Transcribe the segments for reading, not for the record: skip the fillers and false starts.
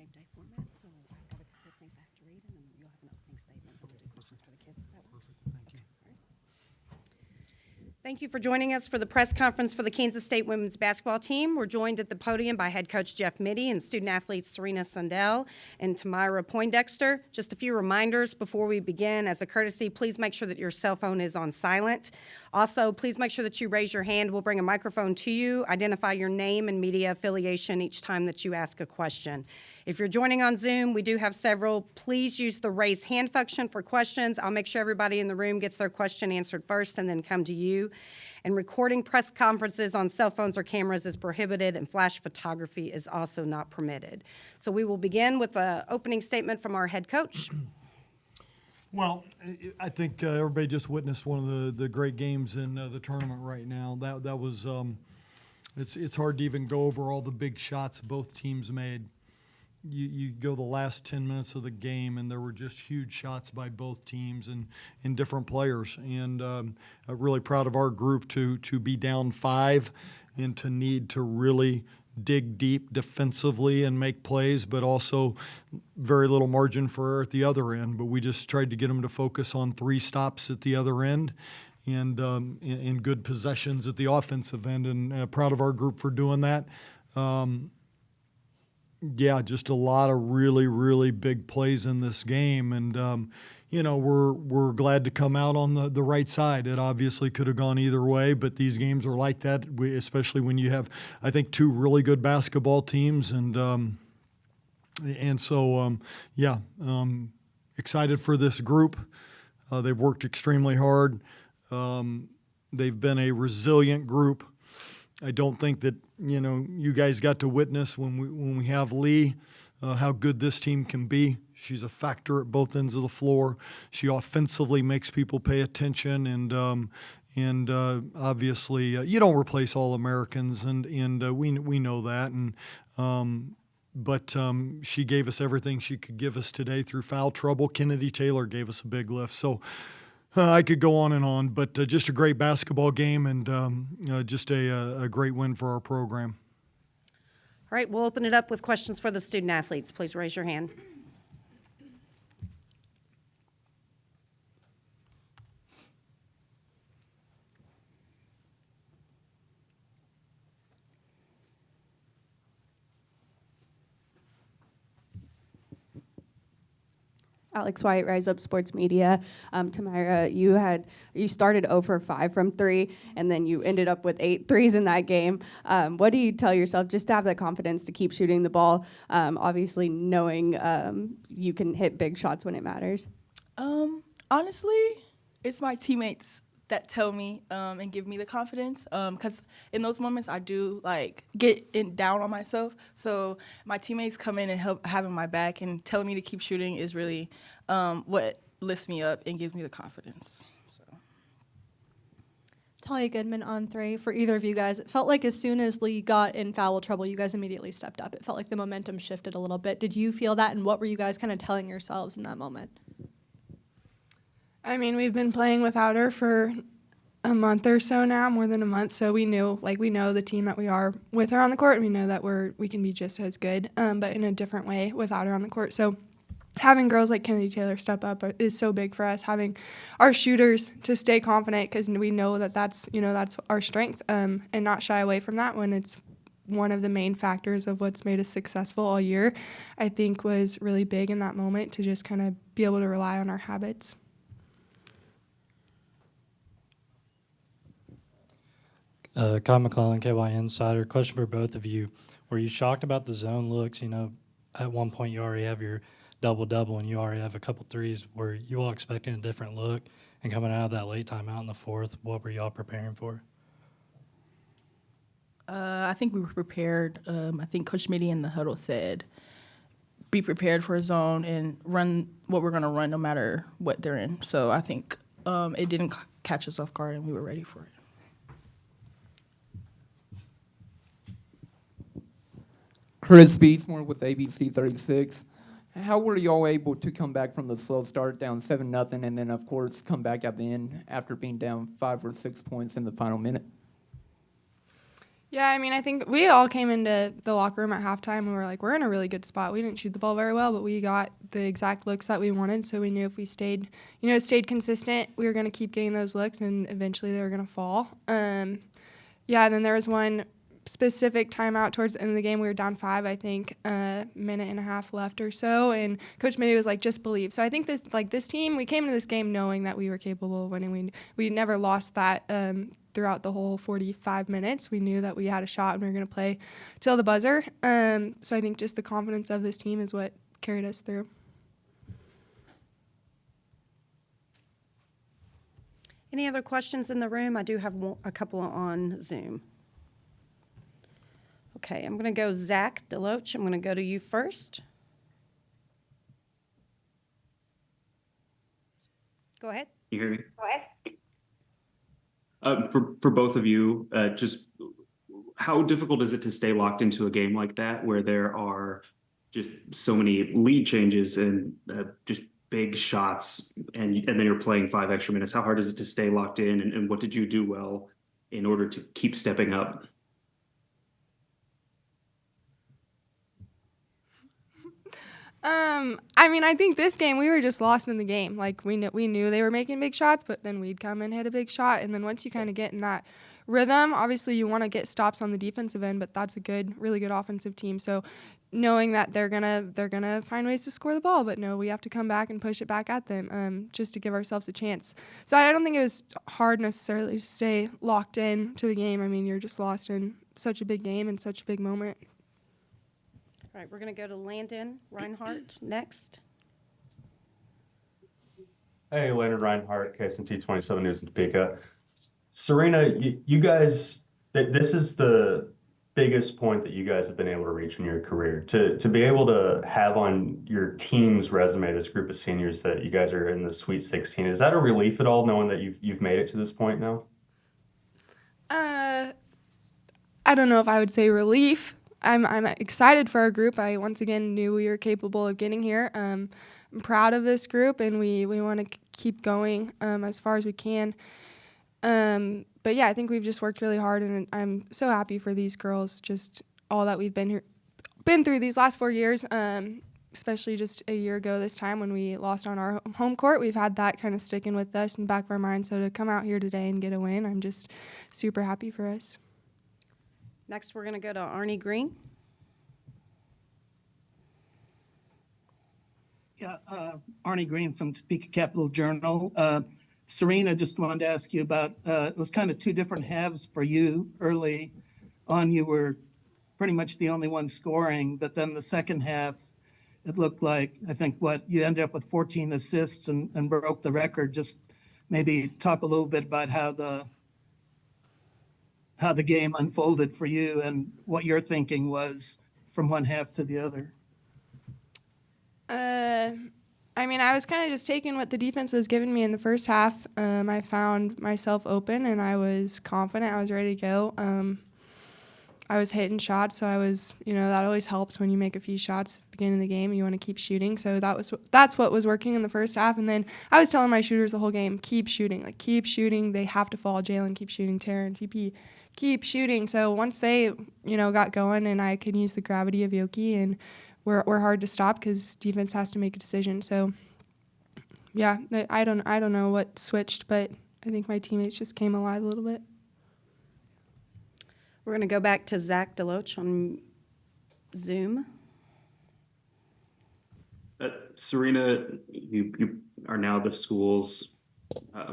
game day format, so I've got a couple of things I have to read, and then you'll have an opening statement, and we'll do questions for the kids, if that works. Thank you. All right. Thank you for joining us for the press conference for the Kansas State women's basketball team. We're joined at the podium by head coach Jeff Mitty and student athletes Serena Sundell and Tamira Poindexter. Just a few reminders before we begin. As a courtesy, please make sure that your cell phone is on silent. Also, please make sure that you raise your hand. We'll bring a microphone to you. Identify your name and media affiliation each time that you ask a question. If you're joining on Zoom, we do have several. Please use the raise hand function for questions. I'll make sure everybody in the room gets their question answered first and then come to you. And recording press conferences on cell phones or cameras is prohibited, and flash photography is also not permitted. So we will begin with an opening statement from our head coach. Well, I think everybody just witnessed one of the great games in the tournament right now. That was it's hard to even go over all the big shots both teams made. You go the last 10 minutes of the game, and there were just huge shots by both teams and different players. And I'm really proud of our group to be down 5 and to need to really dig deep defensively and make plays, but also very little margin for error at the other end. But we just tried to get them to focus on 3 stops at the other end and in good possessions at the offensive end. And proud of our group for doing that. Yeah, just a lot of really, really big plays in this game, and we're glad to come out on the right side. It obviously could have gone either way, but these games are like that, especially when you have, I think, 2 really good basketball teams, and so excited for this group. They've worked extremely hard. They've been a resilient group. I don't think that you guys got to witness when we have Lee how good this team can be. She's a factor at both ends of the floor. She offensively makes people pay attention, and obviously you don't replace all Americans, and we know that, but she gave us everything she could give us today through foul trouble. Kennedy Taylor gave us a big lift, so. I could go on, but just a great basketball game and just a great win for our program. All right, we'll open it up with questions for the student athletes. Please raise your hand. Alex White, Rise Up Sports Media. Tamira, you started 0 for 5 from 3, and then you ended up with 8 threes in that game. What do you tell yourself just to have that confidence to keep shooting the ball, obviously knowing you can hit big shots when it matters? Honestly, it's my teammates that tell me and give me the confidence, because in those moments I do get down on myself. So my teammates come in and help having my back and telling me to keep shooting is really what lifts me up and gives me the confidence. So. Talia Goodman on 3 for either of you guys. It felt like as soon as Lee got in foul trouble, you guys immediately stepped up. It felt like the momentum shifted a little bit. Did you feel that, and what were you guys kind of telling yourselves in that moment? I mean, we've been playing without her for a month or so now, more than a month, so we know the team that we are with her on the court, and we know that we can be just as good, but in a different way without her on the court. So having girls like Kennedy Taylor step up is so big for us, having our shooters to stay confident, because we know that's our strength, and not shy away from that when it's one of the main factors of what's made us successful all year, I think was really big in that moment to just kind of be able to rely on our habits. Kyle McClellan, KY Insider. Question for both of you. Were you shocked about the zone looks? At one point you already have your double-double and you already have a couple threes. Were you all expecting a different look? And coming out of that late timeout in the 4th, what were y'all preparing for? I think we were prepared. I think Coach Mitty in the huddle said, be prepared for a zone and run what we're going to run no matter what they're in. So I think it didn't catch us off guard and we were ready for it. Chris Beesmore with ABC 36. How were y'all able to come back from the slow start down 7-0 and then, of course, come back at the end after being down 5 or 6 points in the final minute? Yeah, I mean, I think we all came into the locker room at halftime and we were like, we're in a really good spot. We didn't shoot the ball very well, but we got the exact looks that we wanted. So we knew if we stayed consistent, we were going to keep getting those looks and eventually they were going to fall. Yeah, and then there was one specific timeout towards the end of the game. We were down 5, I think, a minute and a half left or so. And Coach Mitty was like, just believe. So I think this team, we came into this game knowing that we were capable of winning. We never lost that throughout the whole 45 minutes. We knew that we had a shot and we were going to play till the buzzer. So I think just the confidence of this team is what carried us through. Any other questions in the room? I do have a couple on Zoom. Okay, I'm going to go Zach Deloach. I'm going to go to you first. Go ahead. You hear me? Go ahead. For both of you, just how difficult is it to stay locked into a game like that where there are just so many lead changes and just big shots and then you're playing 5 extra minutes? How hard is it to stay locked in and what did you do well in order to keep stepping up? I mean, I think this game we were just lost in the game. Like we knew they were making big shots, but then we'd come and hit a big shot, and then once you kind of get in that rhythm, obviously you want to get stops on the defensive end, but that's a really good offensive team. So knowing that they're gonna find ways to score the ball, but no, we have to come back and push it back at them just to give ourselves a chance. So I don't think it was hard necessarily to stay locked in to the game. I mean, you're just lost in such a big game and such a big moment. All right, we're going to go to Landon Reinhardt next. Hey, Leonard Reinhardt, KSNT 27 News in Topeka. Serena, you guys, this is the biggest point that you guys have been able to reach in your career. To be able to have on your team's resume this group of seniors that you guys are in the Sweet 16, is that a relief at all, knowing that you've made it to this point now? I don't know if I would say relief. I'm excited for our group. I once again knew we were capable of getting here. I'm proud of this group, and we want to keep going as far as we can. But yeah, I think we've just worked really hard, and I'm so happy for these girls. Just all that we've been through these last 4 years, especially just a year ago this time when we lost on our home court. We've had that kind of sticking with us in the back of our mind. So to come out here today and get a win, I'm just super happy for us. Next, we're going to go to Arnie Green. Yeah, Arnie Green from Topeka Capital Journal. Serena, just wanted to ask you about, it was kind of 2 different halves for you. Early on, you were pretty much the only one scoring, but then the second half, it looked like, I think, you ended up with 14 assists and broke the record. Just maybe talk a little bit about how the game unfolded for you and what your thinking was from one half to the other. I mean, I was kind of just taking what the defense was giving me in the first half. I found myself open, and I was confident. I was ready to go. I was hitting shots, so I was, that always helps when you make a few shots at the beginning of the game. You want to keep shooting. So that's what was working in the first half. And then I was telling my shooters the whole game, keep shooting. Keep shooting. They have to fall. Jalen, keep shooting. Taryn, TP, keep shooting. So once they, got going and I could use the gravity of Yoki, and we're hard to stop because defense has to make a decision. So, yeah, I don't know what switched, but I think my teammates just came alive a little bit. We're going to go back to Zach Deloach on Zoom. Serena, you are now the school's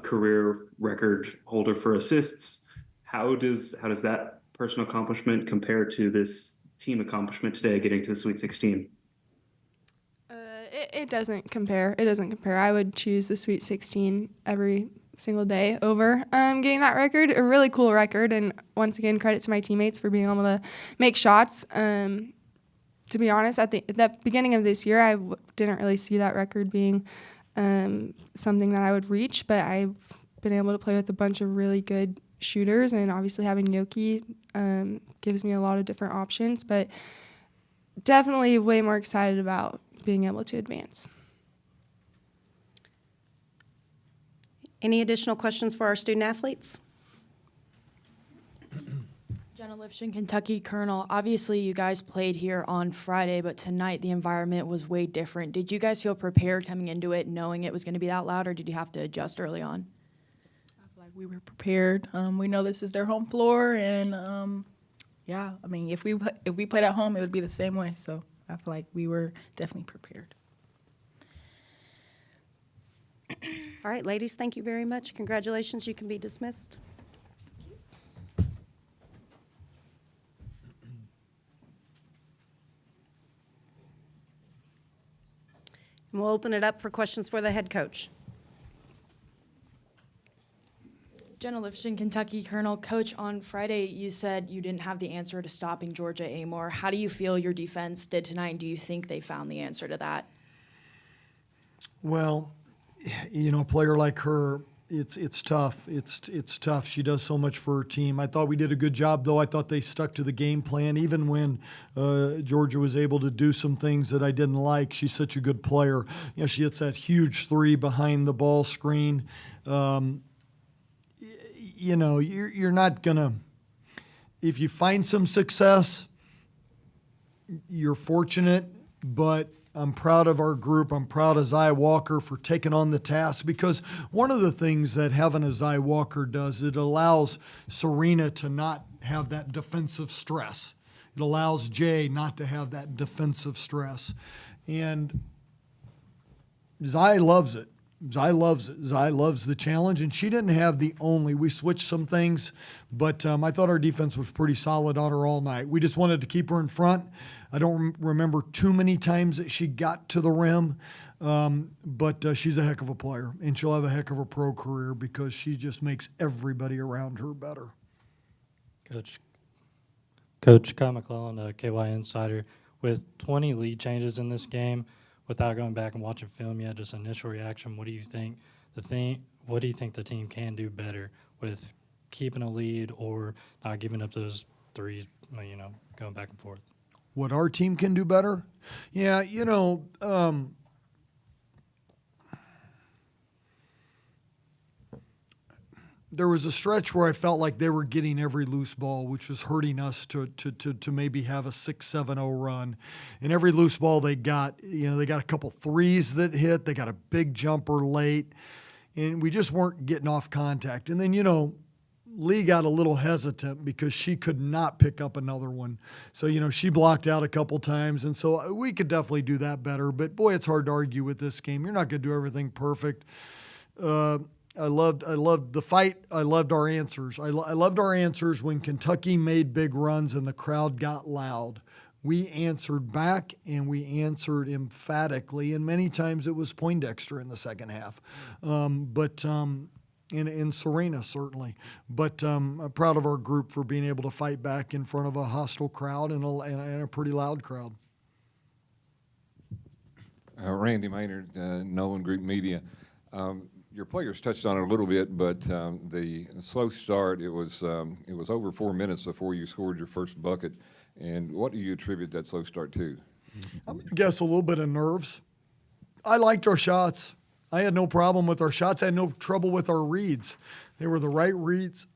career record holder for assists. How does that personal accomplishment compare to this team accomplishment today, getting to the Sweet 16? It doesn't compare. It doesn't compare. I would choose the Sweet 16 every single day over getting that record. A really cool record, and once again, credit to my teammates for being able to make shots. To be honest, at the beginning of this year, I didn't really see that record being something that I would reach, but I've been able to play with a bunch of really good shooters, and obviously having Yoki gives me a lot of different options, but definitely way more excited about being able to advance. Any additional questions for our student athletes? Jenna Lifton, Kentucky. Colonel, obviously you guys played here on Friday, but tonight the environment was way different. Did you guys feel prepared coming into it, knowing it was going to be that loud, or did you have to adjust early on? I feel like we were prepared. We know this is their home floor, and yeah, I mean, if we played at home, it would be the same way. So I feel like we were definitely prepared. All right, ladies, thank you very much. Congratulations. You can be dismissed. And we'll open it up for questions for the head coach. Jenna Lifton, Kentucky. Colonel, Coach, on Friday you said you didn't have the answer to stopping Georgia Amore. How do you feel your defense did tonight, and do you think they found the answer to that? Well, you know, a player like her, it's tough. It's tough. She does so much for her team. I thought we did a good job, though. I thought they stuck to the game plan, even when Georgia was able to do some things that I didn't like. She's such a good player. You know, she hits that huge three behind the ball screen. You know, you're not gonna. If you find some success, you're fortunate, but I'm proud of our group. I'm proud of Zai Walker for taking on the task, because one of the things that having a Zai Walker does, it allows Serena to not have that defensive stress. It allows Jay not to have that defensive stress. And Zai loves it. Zai loves it. Zai loves the challenge, and she didn't have the only. We switched some things, but I thought our defense was pretty solid on her all night. We just wanted to keep her in front. I don't remember too many times that she got to the rim, but she's a heck of a player, and she'll have a heck of a pro career because she just makes everybody around her better. Coach Kyle McClellan, KY Insider, with 20 lead changes in this game, without going back and watching film yet, just initial reaction, what do you think the team can do better with keeping a lead or not giving up those threes, you know, going back and forth? What our team can do better? Yeah, you know, there was a stretch where I felt like they were getting every loose ball, which was hurting us to maybe have a 6-7-0 run. And every loose ball they got, you know, they got a couple threes that hit. They got a big jumper late. And we just weren't getting off contact. And then, you know, Lee got a little hesitant because she could not pick up another one. So, you know, she blocked out a couple times. And so we could definitely do that better. But, boy, it's hard to argue with this game. You're not going to do everything perfect. I loved the fight. I loved our answers. I loved our answers when Kentucky made big runs and the crowd got loud. We answered back, and we answered emphatically, and many times it was Poindexter in the second half. In Serena, certainly. But I'm proud of our group for being able to fight back in front of a hostile crowd and a pretty loud crowd. Randy Maynard, Nolan Group Media. Your players touched on it a little bit, but the slow start, it was over 4 minutes before you scored your first bucket. And what do you attribute that slow start to? I'm going to guess a little bit of nerves. I liked our shots. I had no problem with our shots. I had no trouble with our reads. They were the right reads.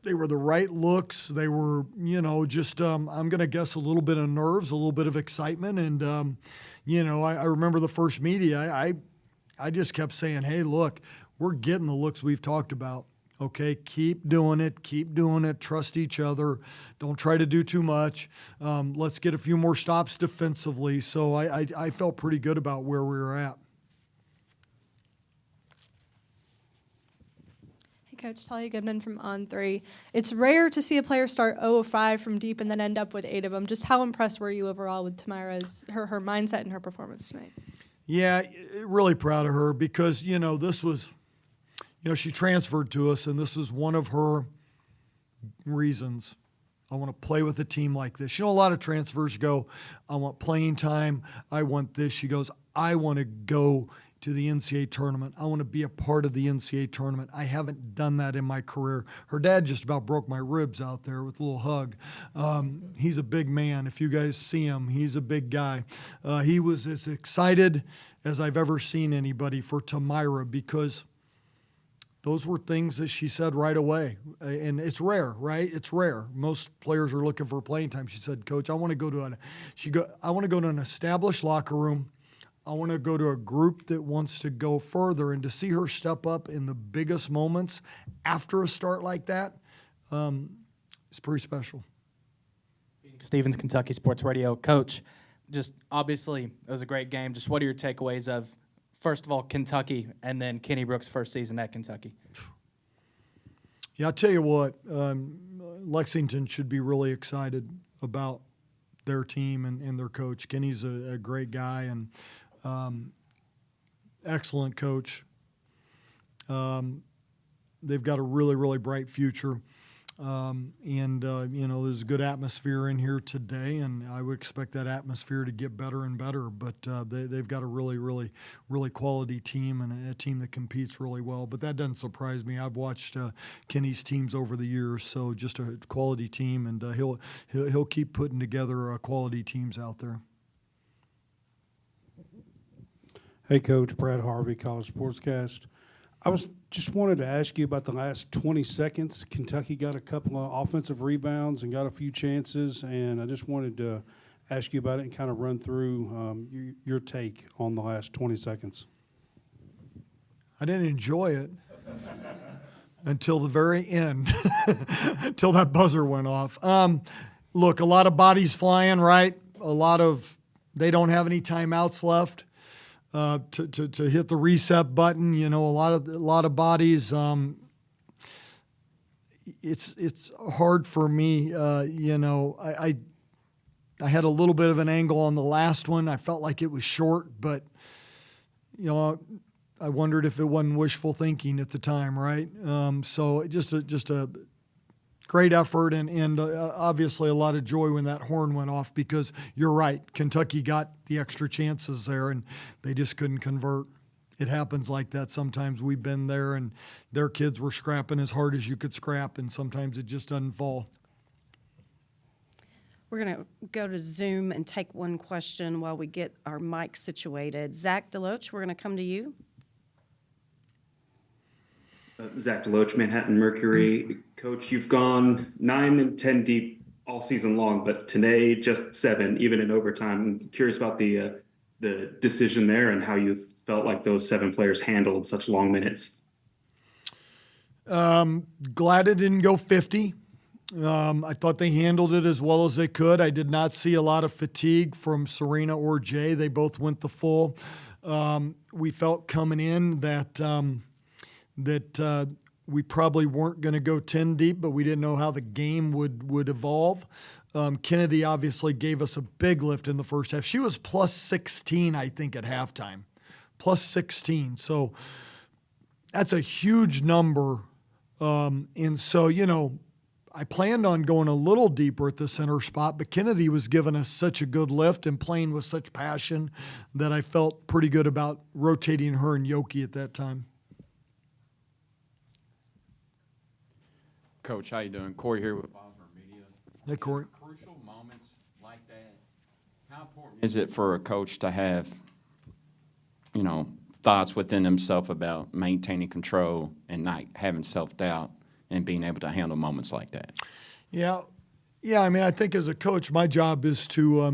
They were the right looks. They were, you know, just I'm going to guess a little bit of nerves, a little bit of excitement. And, you know, I remember the first media, I just kept saying, hey, look, we're getting the looks we've talked about. Okay, keep doing it, trust each other. Don't try to do too much. Let's get a few more stops defensively. So I felt pretty good about where we were at. Hey, Coach, Talia Goodman from On3. It's rare to see a player start 0 of 5 from deep and then end up with 8 of them. Just how impressed were you overall with Tamira's her mindset and her performance tonight? Yeah, really proud of her because, you know, this was, you know, she transferred to us, and this was one of her reasons. I want to play with a team like this. You know, a lot of transfers go, I want playing time. I want this. She goes, I want to go to the NCAA tournament. I want to be a part of the NCAA tournament. I haven't done that in my career. Her dad just about broke my ribs out there with a little hug. He's a big man. If you guys see him, he's a big guy. He was as excited as I've ever seen anybody for Tamira because those were things that she said right away. And it's rare, right? It's rare. Most players are looking for playing time. She said, Coach, I want to go to an established locker room. I want to go to a group that wants to go further. And to see her step up in the biggest moments after a start like that, is pretty special. Stevens, Kentucky Sports Radio. Coach, just obviously it was a great game. Just what are your takeaways of, first of all, Kentucky, and then Kenny Brooks' first season at Kentucky? Yeah, I'll tell you what, Lexington should be really excited about their team and their coach. Kenny's a great guy and excellent coach. They've got a really, really bright future. There's a good atmosphere in here today, and I would expect that atmosphere to get better and better. But they've got a really, really, really quality team and a team that competes really well. But that doesn't surprise me. I've watched Kenny's teams over the years, so just a quality team, and he'll keep putting together quality teams out there. Hey, Coach, Brad Harvey, College Sportscast. I just wanted to ask you about the last 20 seconds. Kentucky got a couple of offensive rebounds and got a few chances, and I just wanted to ask you about it and kind of run through your take on the last 20 seconds. I didn't enjoy it until the very end, until that buzzer went off. Look, a lot of bodies flying, right? They don't have any timeouts left. To hit the reset button, a lot of bodies. It's hard for me. I had a little bit of an angle on the last one. I felt like it was short, but I wondered if it wasn't wishful thinking at the time, right? So just a great effort and obviously a lot of joy when that horn went off, because you're right, Kentucky got the extra chances there and they just couldn't convert. It happens like that sometimes. We've been there and their kids were scrapping as hard as you could scrap, and sometimes it just doesn't fall. We're going to go to Zoom and take one question while we get our mic situated. Zach Deloach, we're going to come to you. Zach Deloach, Manhattan Mercury. Coach, you've gone 9 and 10 deep all season long, but today just 7, even in overtime. I'm curious about the decision there and how you felt like those 7 players handled such long minutes. Glad it didn't go 50. I thought they handled it as well as they could. I did not see a lot of fatigue from Serena or Jay. They both went the full. We felt coming in that we probably weren't going to go 10 deep, but we didn't know how the game would evolve. Kennedy obviously gave us a big lift in the first half. She was plus 16, I think, at halftime. Plus 16. So that's a huge number. And so, I planned on going a little deeper at the center spot, but Kennedy was giving us such a good lift and playing with such passion that I felt pretty good about rotating her and Yoki at that time. Coach, how you doing? Corey here with Bosmer Media. Hey, Corey. Crucial moments like that, how important is it for a coach to have, thoughts within himself about maintaining control and not having self-doubt and being able to handle moments like that? Yeah. I mean, I think as a coach, my job is to,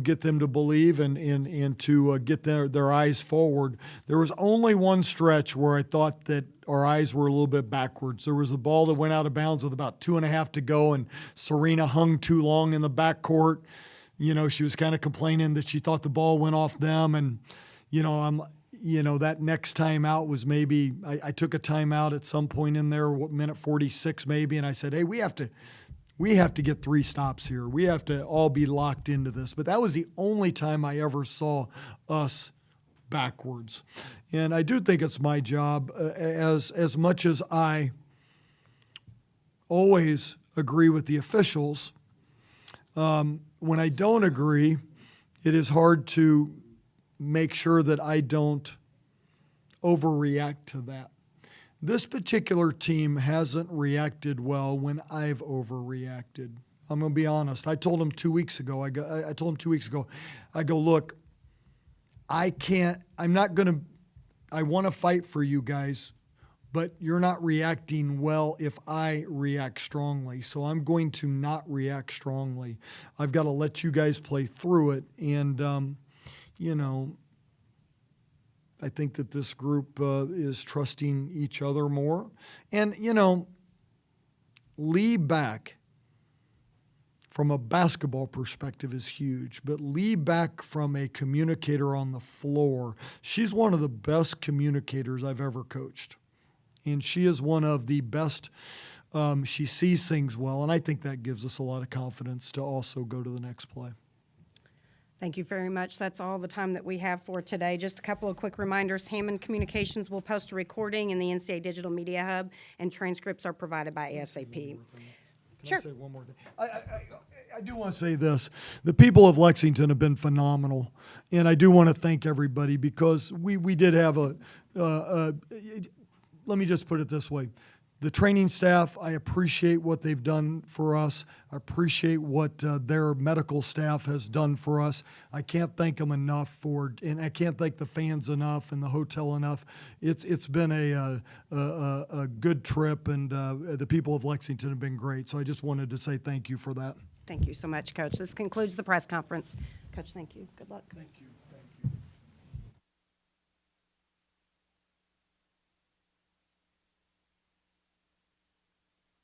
get them to believe and to get their eyes forward. There was only one stretch where I thought that our eyes were a little bit backwards. There was a ball that went out of bounds with about 2.5 to go, and Serena hung too long in the backcourt. She was kind of complaining that she thought the ball went off them, and that next time out was maybe I took a timeout at some point in there, minute 46 maybe, and I said, hey, we have to get 3 stops here. We have to all be locked into this. But that was the only time I ever saw us backwards. And I do think it's my job, as much as I always agree with the officials, when I don't agree, it is hard to make sure that I don't overreact to that. This particular team hasn't reacted well when I've overreacted. I'm going to be honest. I told them 2 weeks ago, I go, look, I want to fight for you guys, but you're not reacting well if I react strongly. So I'm going to not react strongly. I've got to let you guys play through it. And, you know, I think that this group is trusting each other more. And, you know, Lee back from a basketball perspective is huge, but Lee back from a communicator on the floor, she's one of the best communicators I've ever coached. And she is one of the best. She sees things well, and I think that gives us a lot of confidence to also go to the next play. Thank you very much. That's all the time that we have for today. Just a couple of quick reminders. Hammond Communications will post a recording in the NCAA Digital Media Hub, and transcripts are provided by ASAP. Can I say one more thing? I do want to say this. The people of Lexington have been phenomenal, and I do want to thank everybody because we did have let me just put it this way. The training staff, I appreciate what they've done for us. I appreciate what their medical staff has done for us. I can't thank them enough and I can't thank the fans enough and the hotel enough. It's been a good trip, and the people of Lexington have been great. So I just wanted to say thank you for that. Thank you so much, Coach. This concludes the press conference. Coach, thank you. Good luck. Thank you.